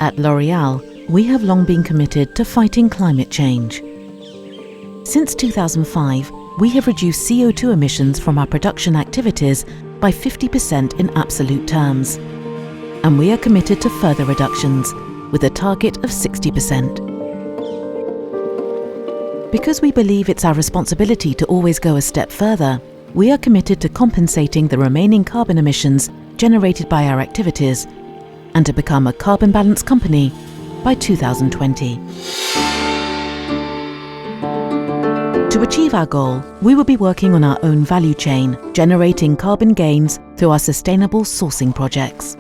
At L'Oréal, we have long been committed to fighting climate change. Since 2005, we have reduced CO2 emissions from our production activities by 50% in absolute terms. And we are committed to further reductions, with a target of 60%. Because we believe it's our responsibility to always go a step further, we are committed to compensating the remaining carbon emissions generated by our activities and to become a carbon balanced company by 2020. To achieve our goal, we will be working on our own value chain, generating carbon gains through our sustainable sourcing projects.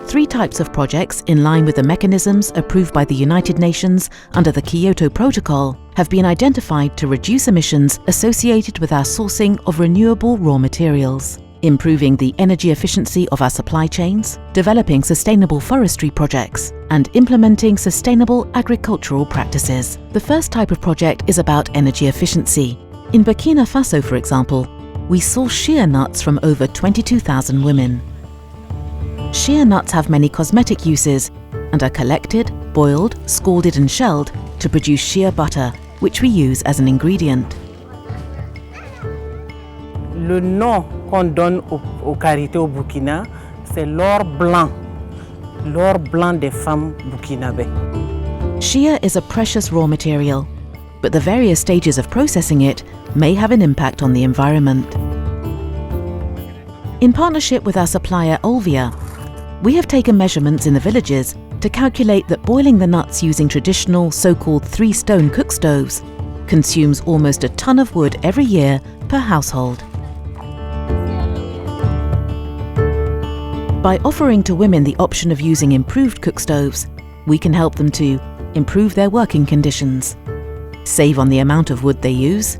3 types of projects in line with the mechanisms approved by the United Nations under the Kyoto Protocol have been identified to reduce emissions associated with our sourcing of renewable raw materials, improving the energy efficiency of our supply chains, developing sustainable forestry projects, and implementing sustainable agricultural practices. The first type of project is about energy efficiency. In Burkina Faso, for example, we source shea nuts from over 22,000 women. Shea nuts have many cosmetic uses and are collected, boiled, scalded and shelled to produce shea butter, which we use as an ingredient. Le nom qu'on donne aux karités au Burkina, c'est l'or blanc des femmes burkinabés. Shea is a precious raw material, but the various stages of processing it may have an impact on the environment. In partnership with our supplier Olvia, we have taken measurements in the villages to calculate that boiling the nuts using traditional so-called 3-stone cook stoves consumes almost a ton of wood every year per household. By offering to women the option of using improved cook stoves, we can help them to improve their working conditions, save on the amount of wood they use,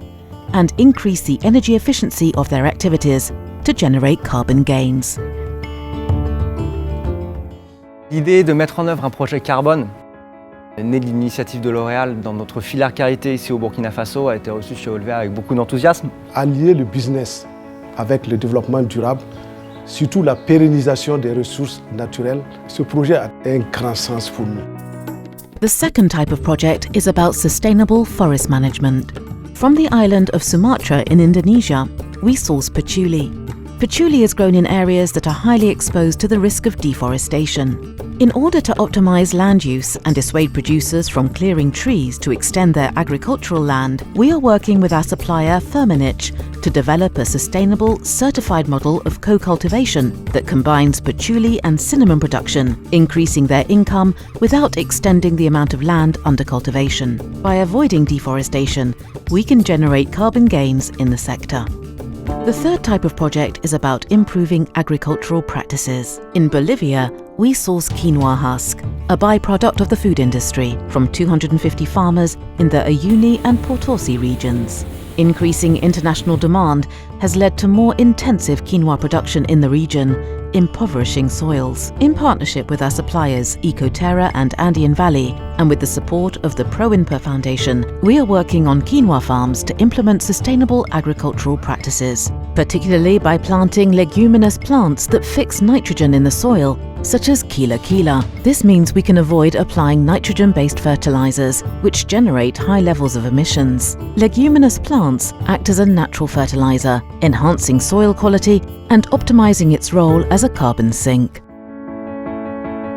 and increase the energy efficiency of their activities to generate carbon gains. L'idée de mettre en œuvre un projet carbone, né de l'initiative de L'Oréal dans notre filière carité ici au Burkina Faso, a été reçue chez Olvia avec beaucoup d'enthousiasme. Allier le business avec le développement durable, surtout la pérennisation des ressources naturelles, ce projet a un grand sens pour nous. The second type of project is about sustainable forest management. From the island of Sumatra in Indonesia, we source patchouli. Patchouli is grown in areas that are highly exposed to the risk of deforestation. In order to optimize land use and dissuade producers from clearing trees to extend their agricultural land, we are working with our supplier Firmenich to develop a sustainable, certified model of co-cultivation that combines patchouli and cinnamon production, increasing their income without extending the amount of land under cultivation. By avoiding deforestation, we can generate carbon gains in the sector. The third type of project is about improving agricultural practices. In Bolivia, we source quinoa husk, a byproduct of the food industry, from 250 farmers in the Uyuni and Potosi regions. Increasing international demand has led to more intensive quinoa production in the region, impoverishing soils. In partnership with our suppliers Ecoterra and Andean Valley, and with the support of the ProInpa Foundation, we are working on quinoa farms to implement sustainable agricultural practices, particularly by planting leguminous plants that fix nitrogen in the soil, such as Kila. This means we can avoid applying nitrogen-based fertilizers, which generate high levels of emissions. Leguminous plants act as a natural fertilizer, enhancing soil quality and optimizing its role as a carbon sink.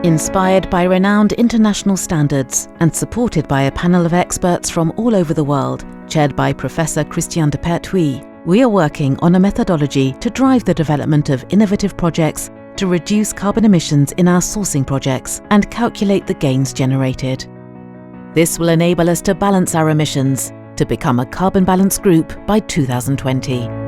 Inspired by renowned international standards and supported by a panel of experts from all over the world, chaired by Professor Christian de Pertuis, we are working on a methodology to drive the development of innovative projects to reduce carbon emissions in our sourcing projects and calculate the gains generated. This will enable us to balance our emissions to become a carbon balanced group by 2020.